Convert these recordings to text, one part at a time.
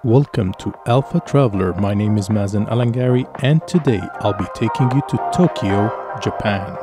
Welcome to Alpha Traveler. My name is Mazen Alangari, and today I'll be taking you to Tokyo, Japan.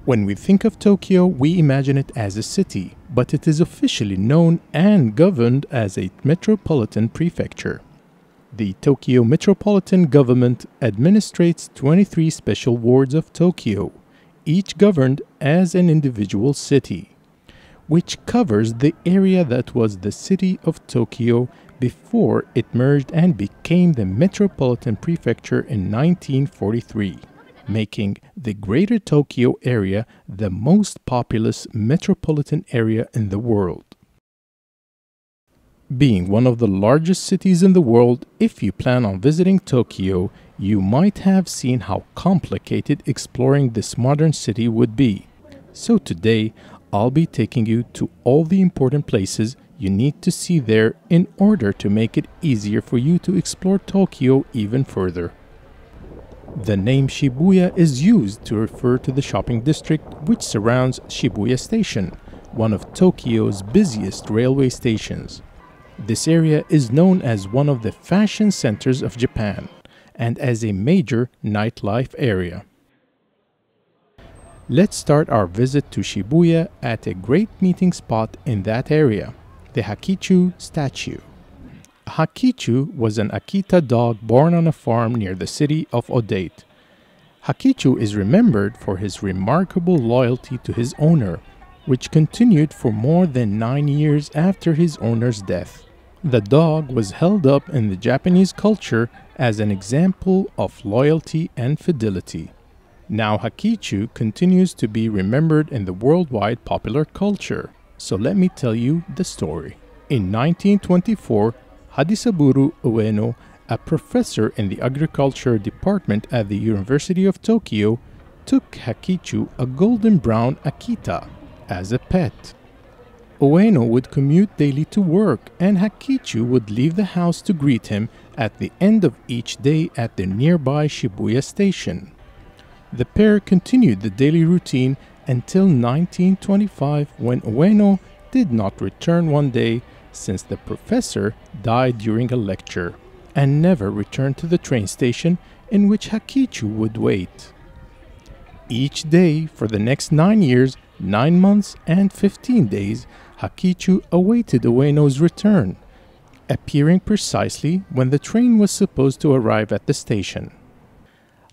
When we think of Tokyo, we imagine it as a city, but it is officially known and governed as a metropolitan prefecture. The Tokyo Metropolitan Government administrates 23 special wards of Tokyo, each governed as an individual city, which covers the area that was the city of Tokyo before it merged and became the Metropolitan Prefecture in 1943. Making the Greater Tokyo area the most populous metropolitan area in the world. Being one of the largest cities in the world, if you plan on visiting Tokyo, you might have seen how complicated exploring this modern city would be. So today, I'll be taking you to all the important places you need to see there in order to make it easier for you to explore Tokyo even further. The name Shibuya is used to refer to the shopping district which surrounds Shibuya Station, one of Tokyo's busiest railway stations. This area is known as one of the fashion centers of Japan and as a major nightlife area. Let's start our visit to Shibuya at a great meeting spot in that area, the Hakichu statue. Hakichu was an Akita dog born on a farm near the city of Odate. Hakichu is remembered for his remarkable loyalty to his owner, which continued for more than 9 years after his owner's death. The dog was held up in the Japanese culture as an example of loyalty and fidelity. Now Hakichu continues to be remembered in the worldwide popular culture, so let me tell you the story. In 1924, Hadisaburo Ueno, a professor in the agriculture department at the University of Tokyo, took Hakichu, a golden brown Akita, as a pet. Ueno would commute daily to work, and Hakichu would leave the house to greet him at the end of each day at the nearby Shibuya station. The pair continued the daily routine until 1925 when Ueno did not return one day since the professor died during a lecture and never returned to the train station in which Hakichu would wait. Each day for the next 9 years, 9 months, and 15 days, Hakichu awaited Ueno's return, appearing precisely when the train was supposed to arrive at the station.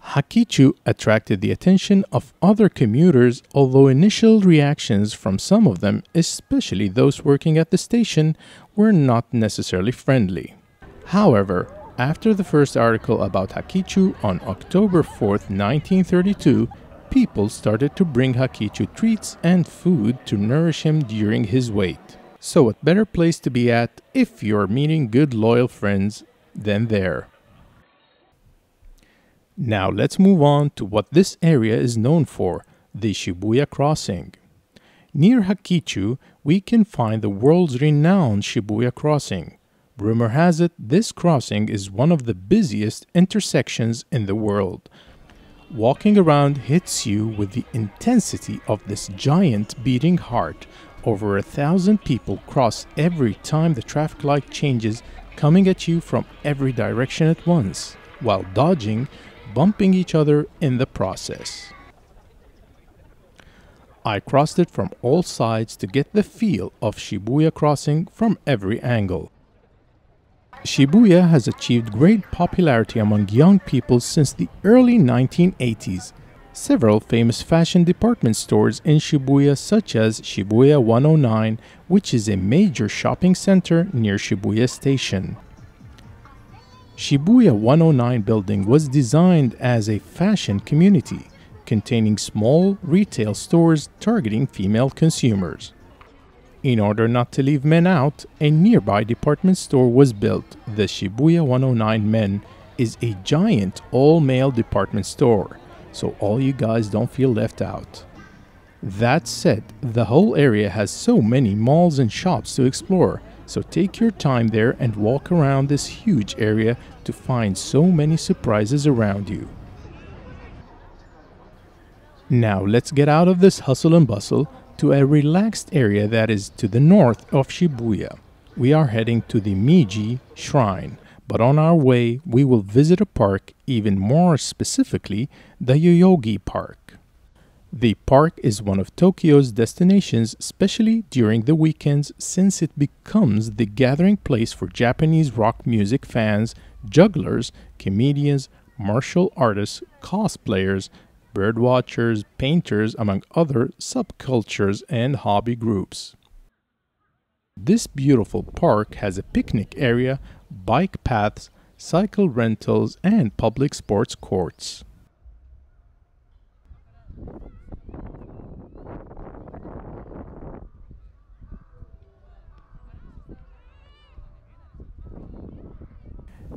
Hakichu attracted the attention of other commuters, although initial reactions from some of them, especially those working at the station, were not necessarily friendly. However, after the first article about Hakichu on October 4th, 1932, people started to bring Hakichu treats and food to nourish him during his wait. So what better place to be at if you're meeting good loyal friends than there? Now let's move on to what this area is known for, the Shibuya Crossing. Near Hakichu, we can find the world's renowned Shibuya Crossing. Rumor has it this crossing is one of the busiest intersections in the world. Walking around hits you with the intensity of this giant beating heart. Over 1,000 people cross every time the traffic light changes, coming at you from every direction at once, while dodging, bumping each other in the process. I crossed it from all sides to get the feel of Shibuya Crossing from every angle. Shibuya has achieved great popularity among young people since the early 1980s. Several famous fashion department stores in Shibuya, such as Shibuya 109, which is a major shopping center near Shibuya Station. Shibuya 109 building was designed as a fashion community, containing small retail stores targeting female consumers. In order not to leave men out, a nearby department store was built. The Shibuya 109 Men is a giant all-male department store, so all you guys don't feel left out. That said, the whole area has so many malls and shops to explore, so take your time there and walk around this huge area to find so many surprises around you. Now let's get out of this hustle and bustle to a relaxed area that is to the north of Shibuya. We are heading to the Meiji Shrine, but on our way we will visit a park, even more specifically the Yoyogi Park. The park is one of Tokyo's destinations, especially during the weekends, since it becomes the gathering place for Japanese rock music fans, jugglers, comedians, martial artists, cosplayers, birdwatchers, painters, among other subcultures and hobby groups. This beautiful park has a picnic area, bike paths, cycle rentals, and public sports courts.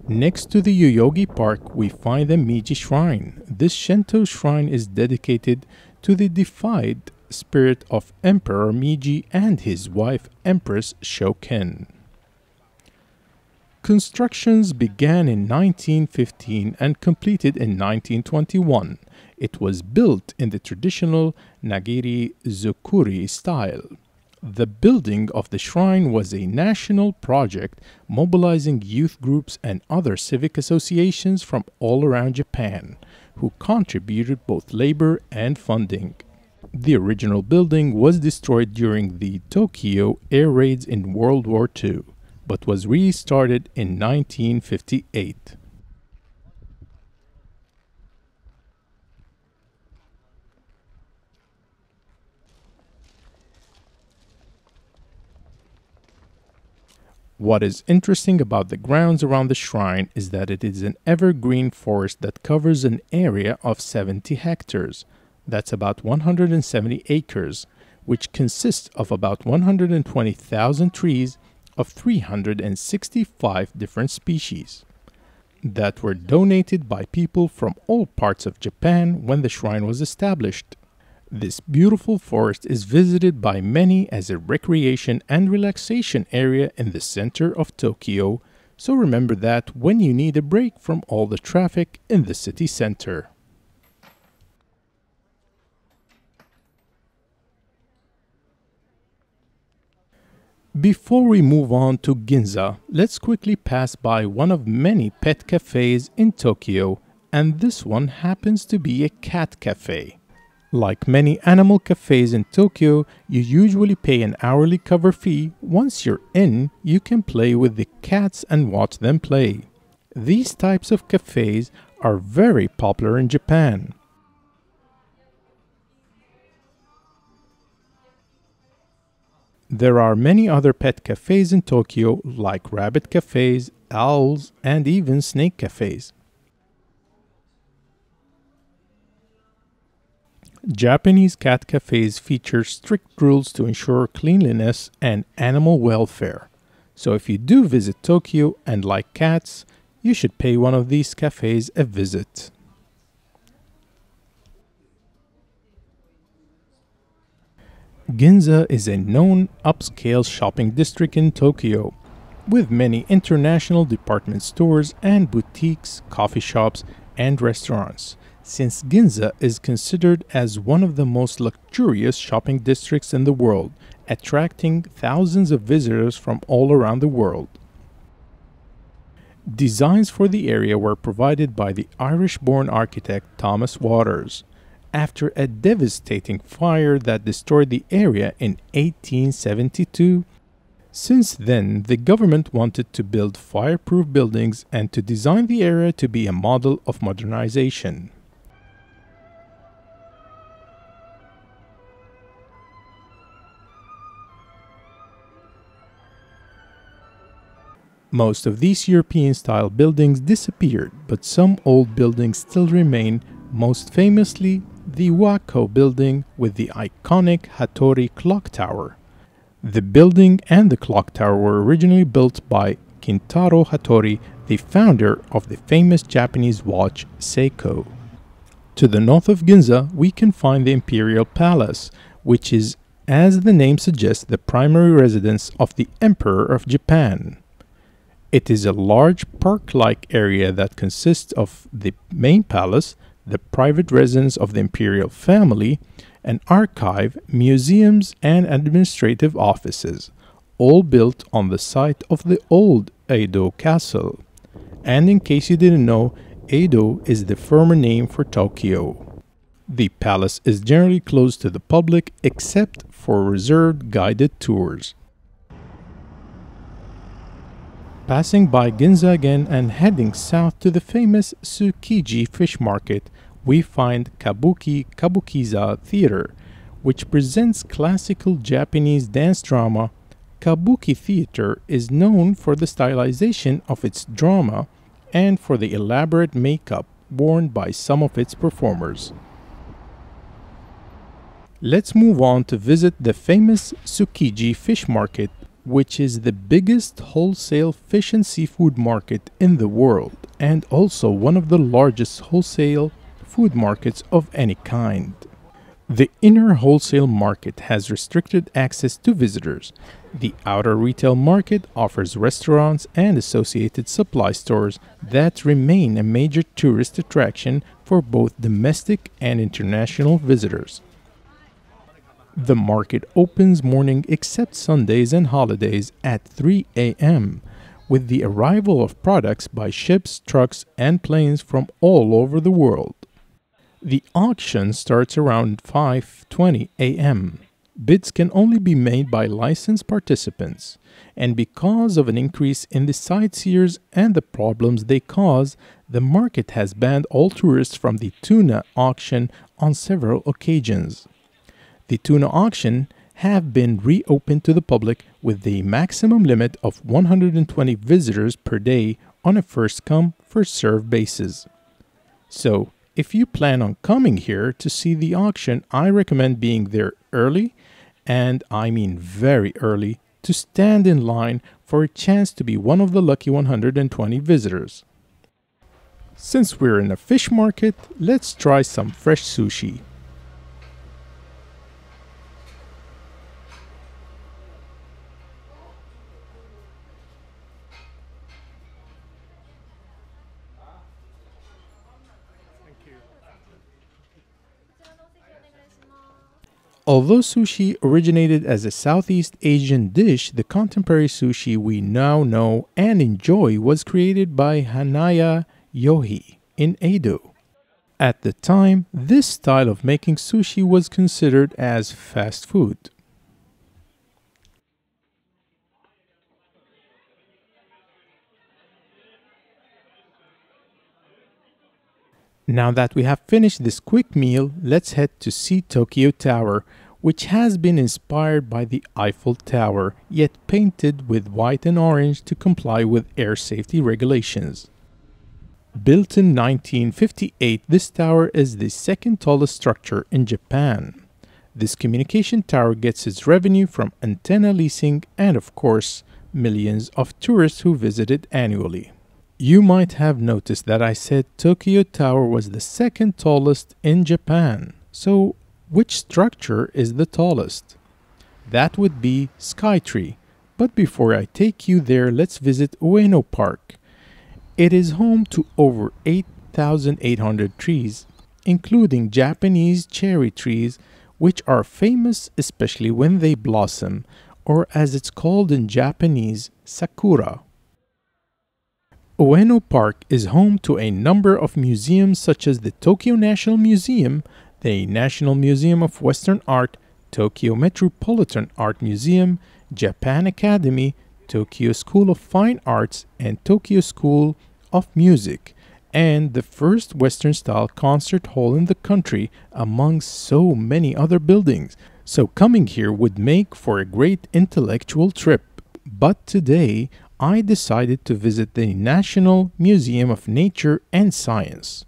Next to the Yoyogi Park, we find the Meiji Shrine. This Shinto shrine is dedicated to the deified spirit of Emperor Meiji and his wife Empress Shoken. Constructions began in 1915 and completed in 1921. It was built in the traditional Nagiri Zukuri style. The building of the shrine was a national project mobilizing youth groups and other civic associations from all around Japan, who contributed both labor and funding. The original building was destroyed during the Tokyo air raids in World War II, but was restarted in 1958. What is interesting about the grounds around the shrine is that it is an evergreen forest that covers an area of 70 hectares. That's about 170 acres, which consists of about 120,000 trees of 365 different species that were donated by people from all parts of Japan when the shrine was established. This beautiful forest is visited by many as a recreation and relaxation area in the center of Tokyo, so remember that when you need a break from all the traffic in the city center. Before we move on to Ginza, let's quickly pass by one of many pet cafes in Tokyo, and this one happens to be a cat cafe. Like many animal cafes in Tokyo, you usually pay an hourly cover fee. Once you're in, you can play with the cats and watch them play. These types of cafes are very popular in Japan. There are many other pet cafes in Tokyo, like rabbit cafes, owls, and even snake cafes. Japanese cat cafes feature strict rules to ensure cleanliness and animal welfare. So if you do visit Tokyo and like cats, you should pay one of these cafes a visit. Ginza is a known upscale shopping district in Tokyo, with many international department stores and boutiques, coffee shops, and restaurants. Since Ginza is considered as one of the most luxurious shopping districts in the world, attracting thousands of visitors from all around the world. Designs for the area were provided by the Irish-born architect Thomas Waters, after a devastating fire that destroyed the area in 1872. Since then, the government wanted to build fireproof buildings and to design the area to be a model of modernization. Most of these European-style buildings disappeared, but some old buildings still remain, most famously the Wako building with the iconic Hattori clock tower. The building and the clock tower were originally built by Kintaro Hattori, the founder of the famous Japanese watch Seiko. To the north of Ginza, we can find the Imperial Palace, which is, as the name suggests, the primary residence of the Emperor of Japan. It is a large park-like area that consists of the main palace, the private residence of the imperial family, an archive, museums, and administrative offices, all built on the site of the old Edo castle. And in case you didn't know, Edo is the former name for Tokyo. The palace is generally closed to the public except for reserved guided tours. Passing by Ginza again and heading south to the famous Tsukiji fish market, we find Kabukiza Theater, which presents classical Japanese dance drama. Kabuki Theater is known for the stylization of its drama and for the elaborate makeup worn by some of its performers. Let's move on to visit the famous Tsukiji fish market, which is the biggest wholesale fish and seafood market in the world and also one of the largest wholesale food markets of any kind. The inner wholesale market has restricted access to visitors. The outer retail market offers restaurants and associated supply stores that remain a major tourist attraction for both domestic and international visitors. The market opens morning except Sundays and holidays at 3 a.m. with the arrival of products by ships, trucks, and planes from all over the world. The auction starts around 5:20 a.m. Bids can only be made by licensed participants, and because of an increase in the sightseers and the problems they cause, the market has banned all tourists from the tuna auction on several occasions. The tuna auction have been reopened to the public with the maximum limit of 120 visitors per day on a first-come, first-served basis. So, if you plan on coming here to see the auction, I recommend being there early, and I mean very early, to stand in line for a chance to be one of the lucky 120 visitors. Since we're in a fish market, let's try some fresh sushi. Although sushi originated as a Southeast Asian dish, the contemporary sushi we now know and enjoy was created by Hanaya Yohi in Edo. At the time, this style of making sushi was considered as fast food. Now that we have finished this quick meal, let's head to see Tokyo Tower, which has been inspired by the Eiffel Tower, yet painted with white and orange to comply with air safety regulations. Built in 1958, this tower is the second tallest structure in Japan. This communication tower gets its revenue from antenna leasing and, of course, millions of tourists who visit it annually. You might have noticed that I said Tokyo Tower was the second tallest in Japan. So, which structure is the tallest? That would be Skytree. But before I take you there, let's visit Ueno Park. It is home to over 8,800 trees, including Japanese cherry trees, which are famous especially when they blossom, or as it's called in Japanese, sakura. Ueno Park is home to a number of museums such as the Tokyo National Museum, the National Museum of Western Art, Tokyo Metropolitan Art Museum, Japan Academy, Tokyo School of Fine Arts, and Tokyo School of Music, and the first Western-style concert hall in the country, among so many other buildings. So coming here would make for a great intellectual trip. But today, I decided to visit the National Museum of Nature and Science.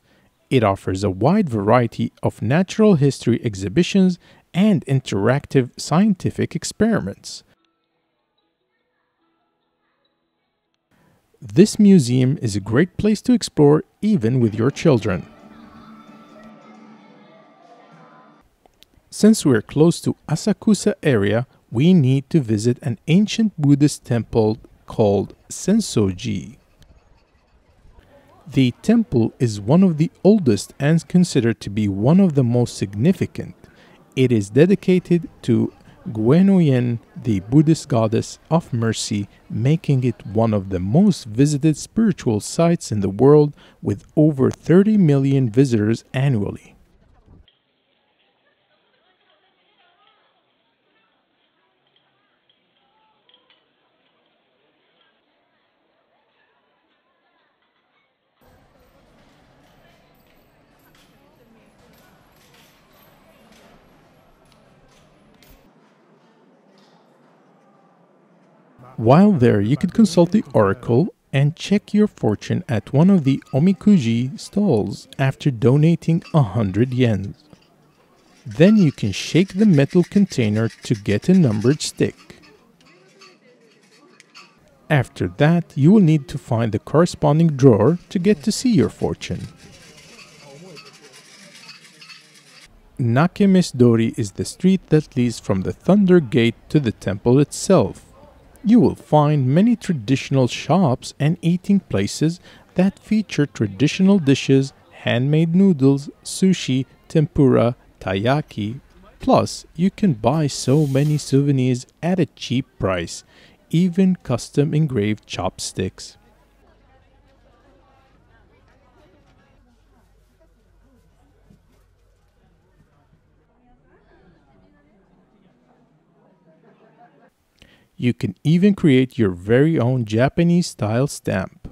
It offers a wide variety of natural history exhibitions and interactive scientific experiments. This museum is a great place to explore even with your children. Since we're close to Asakusa area, we need to visit an ancient Buddhist temple called Sensoji. The temple is one of the oldest and considered to be one of the most significant. It is dedicated to Guenoyen, the Buddhist goddess of mercy, making it one of the most visited spiritual sites in the world with over 30 million visitors annually. While there, you could consult the oracle and check your fortune at one of the omikuji stalls after donating 100 yen. Then you can shake the metal container to get a numbered stick. After that, you will need to find the corresponding drawer to get to see your fortune. Nakemes-dori is the street that leads from the Thunder Gate to the temple itself. You will find many traditional shops and eating places that feature traditional dishes, handmade noodles, sushi, tempura, taiyaki. Plus, you can buy so many souvenirs at a cheap price, even custom engraved chopsticks. You can even create your very own Japanese style stamp.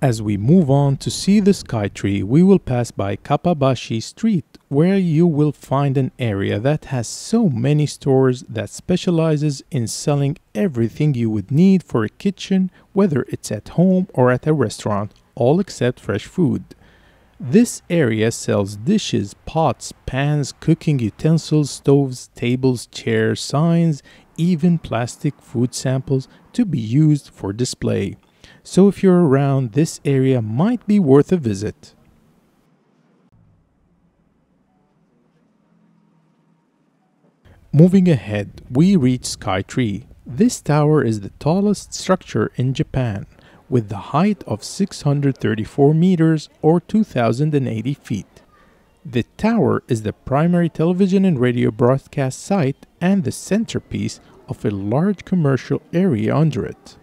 As we move on to see the Skytree, we will pass by Kappabashi Street, where you will find an area that has so many stores that specializes in selling everything you would need for a kitchen, whether it's at home or at a restaurant, all except fresh food. This area sells dishes, pots, pans, cooking utensils, stoves, tables, chairs, signs, even plastic food samples to be used for display. So if you're around, this area might be worth a visit. Moving ahead, we reach Skytree. This tower is the tallest structure in Japan, with the height of 634 meters or 2,080 feet. The tower is the primary television and radio broadcast site and the centerpiece of a large commercial area under it.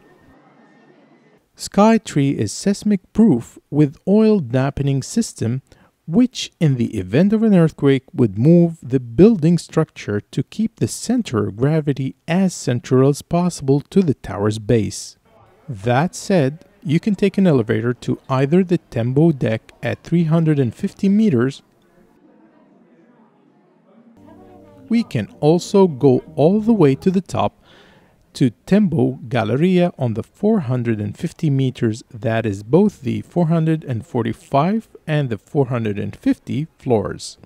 Skytree is seismic proof with oil dampening system, which in the event of an earthquake would move the building structure to keep the center of gravity as central as possible to the tower's base. That said, you can take an elevator to either the Tembo deck at 350 meters. We can also go all the way to the top to Tembo Galleria on the 450 meters, that is both the 445 and the 450 floors.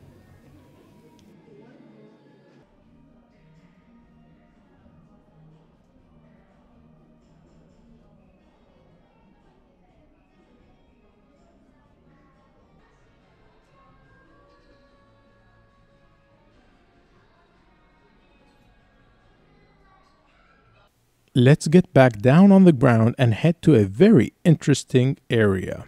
Let's get back down on the ground and head to a very interesting area.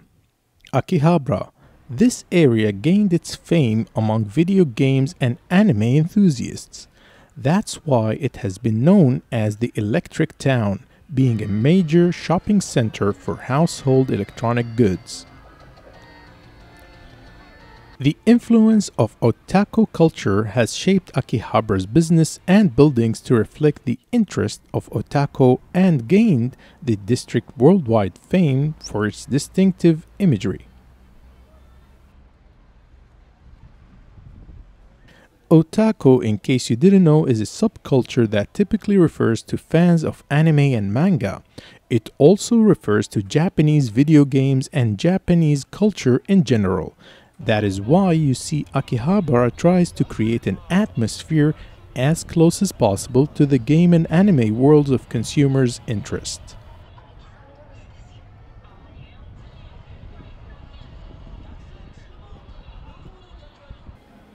Akihabara. This area gained its fame among video games and anime enthusiasts. That's why it has been known as the Electric Town, being a major shopping center for household electronic goods. The influence of otaku culture has shaped Akihabara's business and buildings to reflect the interest of otaku and gained the district worldwide fame for its distinctive imagery. Otaku, in case you didn't know, is a subculture that typically refers to fans of anime and manga. It also refers to Japanese video games and Japanese culture in general. That is why you see Akihabara tries to create an atmosphere as close as possible to the game and anime worlds of consumers' interest.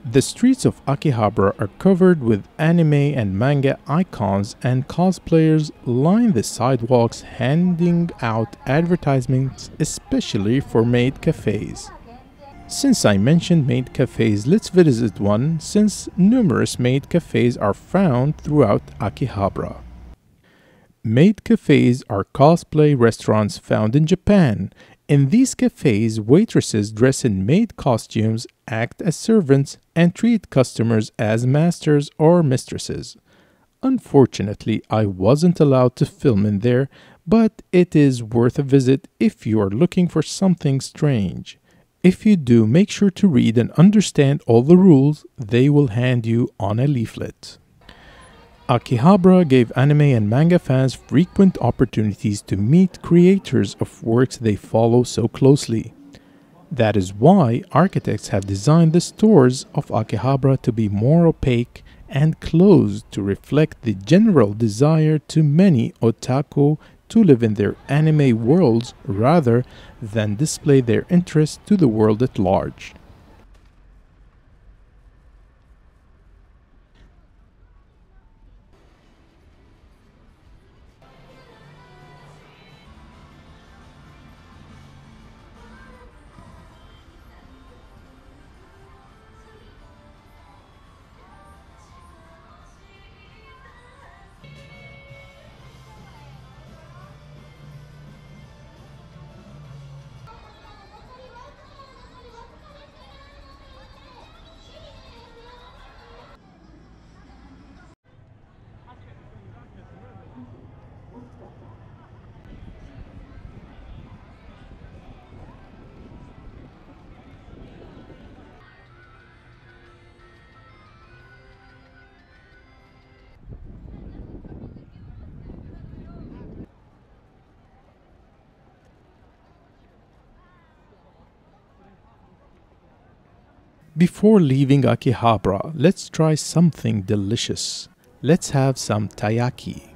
The streets of Akihabara are covered with anime and manga icons, and cosplayers line the sidewalks handing out advertisements, especially for maid cafes. Since I mentioned maid cafes, let's visit one, since numerous maid cafes are found throughout Akihabara. Maid cafes are cosplay restaurants found in Japan. In these cafes, waitresses dress in maid costumes, act as servants, and treat customers as masters or mistresses. Unfortunately, I wasn't allowed to film in there, but it is worth a visit if you are looking for something strange. If you do, make sure to read and understand all the rules they will hand you on a leaflet. Akihabara gave anime and manga fans frequent opportunities to meet creators of works they follow so closely. That is why architects have designed the stores of Akihabara to be more opaque and closed to reflect the general desire to many otaku to live in their anime worlds rather than display their interest to the world at large. Before leaving Akihabara, let's try something delicious. Let's have some taiyaki.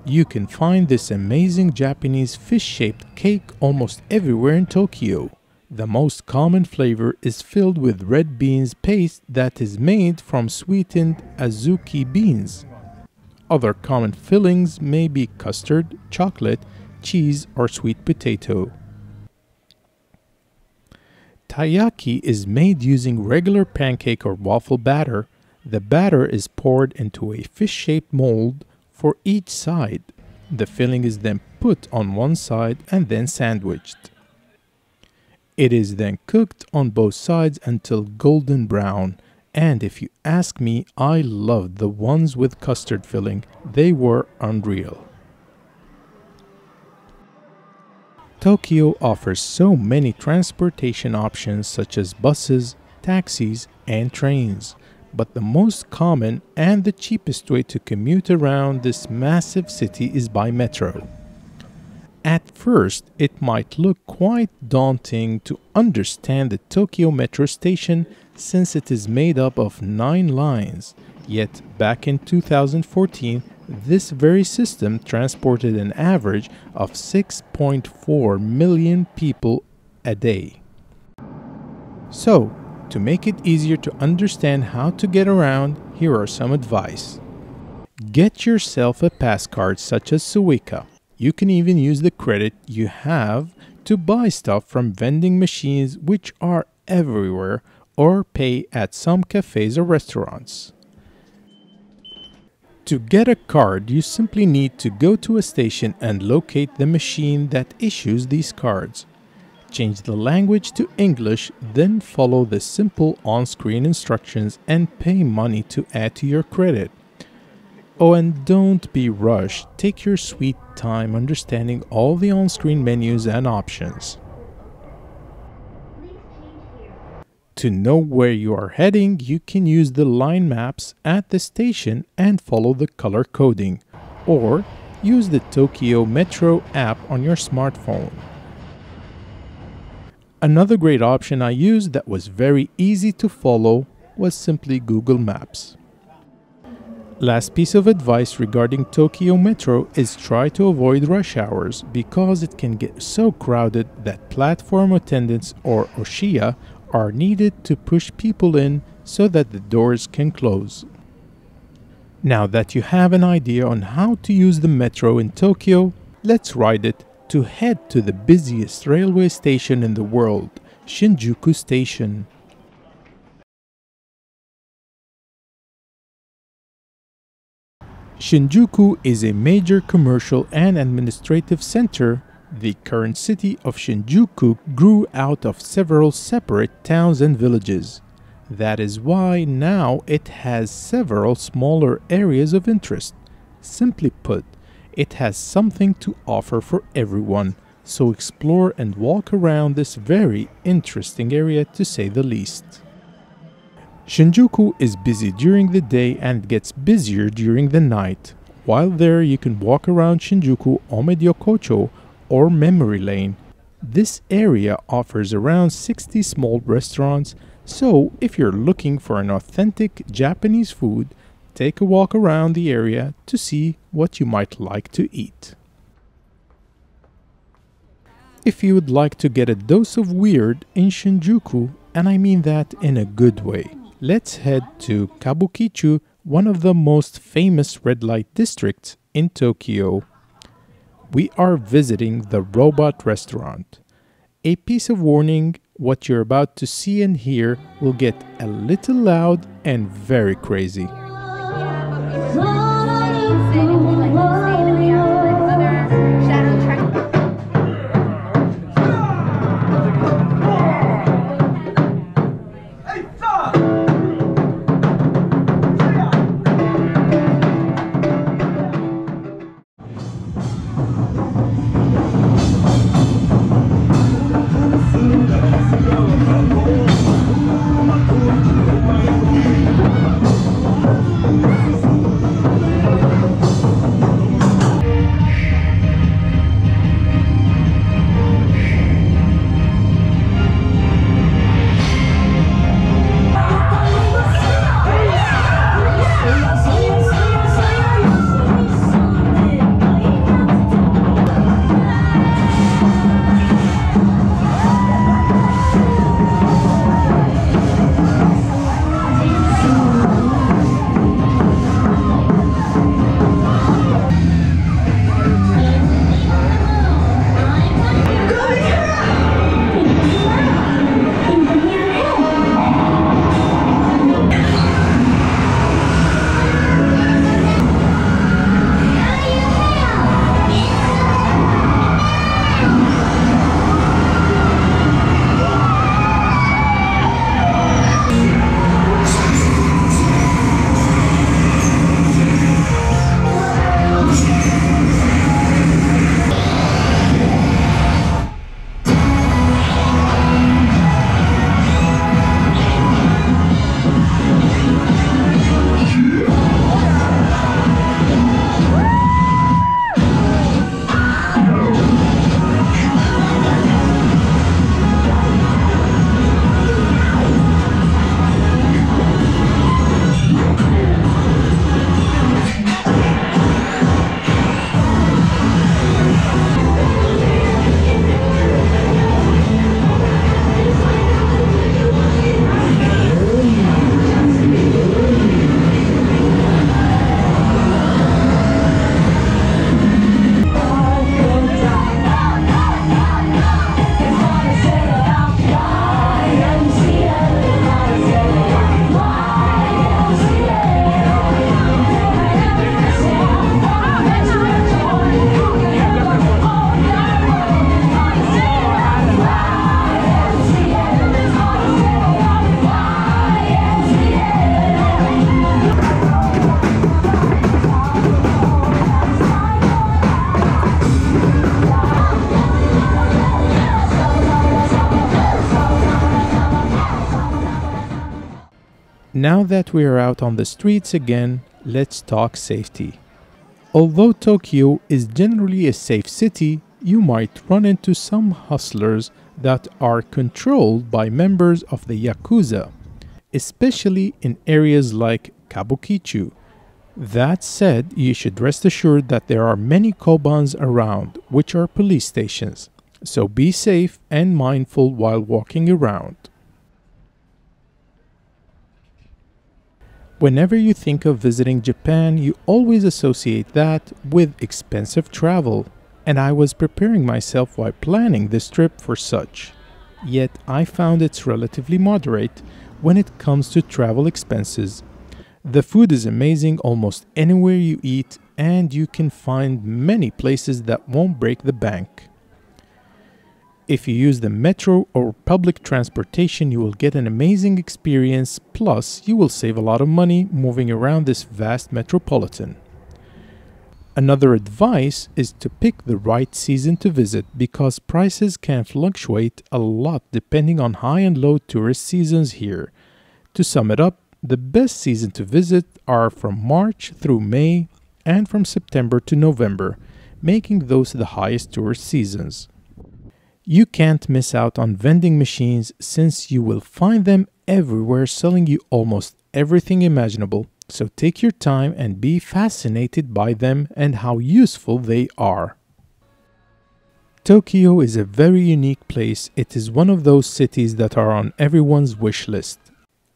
You can find this amazing Japanese fish-shaped cake almost everywhere in Tokyo. The most common flavor is filled with red beans paste that is made from sweetened azuki beans. Other common fillings may be custard, chocolate, cheese, or sweet potato. Taiyaki is made using regular pancake or waffle batter. The batter is poured into a fish-shaped mold for each side. The filling is then put on one side and then sandwiched. It is then cooked on both sides until golden brown, and if you ask me, I loved the ones with custard filling. They were unreal. Tokyo offers so many transportation options such as buses, taxis, and trains, but the most common and the cheapest way to commute around this massive city is by metro. At first, it might look quite daunting to understand the Tokyo Metro station since it is made up of 9 lines. Yet, back in 2014, this very system transported an average of 6.4 million people a day. So, to make it easier to understand how to get around, here are some advice. Get yourself a pass card such as Suica. You can even use the credit you have to buy stuff from vending machines which are everywhere, or pay at some cafes or restaurants. To get a card, you simply need to go to a station and locate the machine that issues these cards. Change the language to English, then follow the simple on-screen instructions and pay money to add to your credit. Oh, and don't be rushed. Take your sweet time understanding all the on-screen menus and options. To know where you are heading, you can use the line maps at the station and follow the color coding, or use the Tokyo Metro app on your smartphone. Another great option I used that was very easy to follow was simply Google Maps. Last piece of advice regarding Tokyo Metro is try to avoid rush hours because it can get so crowded that platform attendants or oshiya are needed to push people in so that the doors can close. Now that you have an idea on how to use the metro in Tokyo, let's ride it to head to the busiest railway station in the world, Shinjuku Station. Shinjuku is a major commercial and administrative center. The current city of Shinjuku grew out of several separate towns and villages. That is why now it has several smaller areas of interest. Simply put, it has something to offer for everyone, so explore and walk around this very interesting area to say the least. Shinjuku is busy during the day and gets busier during the night. While there, you can walk around Shinjuku Omedyokocho or Memory Lane. This area offers around 60 small restaurants, so if you're looking for an authentic Japanese food, take a walk around the area to see what you might like to eat. If you would like to get a dose of weird in Shinjuku, and I mean that in a good way, let's head to Kabukicho, one of the most famous red light districts in Tokyo. We are visiting the Robot Restaurant. A piece of warning, what you're about to see and hear will get a little loud and very crazy. Now that we are out on the streets again, let's talk safety. Although Tokyo is generally a safe city, you might run into some hustlers that are controlled by members of the Yakuza, especially in areas like Kabukicho. That said, you should rest assured that there are many Kobans around, which are police stations, so be safe and mindful while walking around. Whenever you think of visiting Japan, you always associate that with expensive travel, and I was preparing myself while planning this trip for such. Yet I found it's relatively moderate when it comes to travel expenses. The food is amazing almost anywhere you eat, and you can find many places that won't break the bank. If you use the metro or public transportation, you will get an amazing experience, plus you will save a lot of money moving around this vast metropolitan. Another advice is to pick the right season to visit because prices can fluctuate a lot depending on high and low tourist seasons here. To sum it up, the best season to visit are from March through May and from September to November, making those the highest tourist seasons. You can't miss out on vending machines since you will find them everywhere selling you almost everything imaginable, so take your time and be fascinated by them and how useful they are. Tokyo is a very unique place. It is one of those cities that are on everyone's wish list.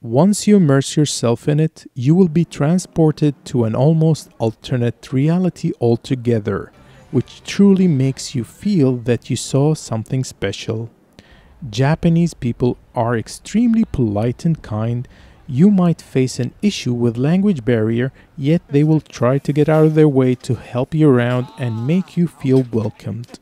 Once you immerse yourself in it, you will be transported to an almost alternate reality altogether, which truly makes you feel that you saw something special. Japanese people are extremely polite and kind. You might face an issue with language barrier, yet they will try to get out of their way to help you around and make you feel welcomed.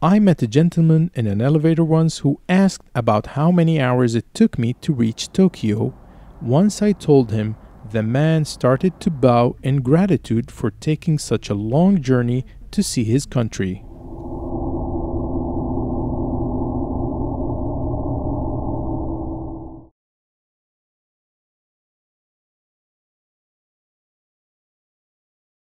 I met a gentleman in an elevator once who asked about how many hours it took me to reach Tokyo. Once I told him, the man started to bow in gratitude for taking such a long journey to see his country.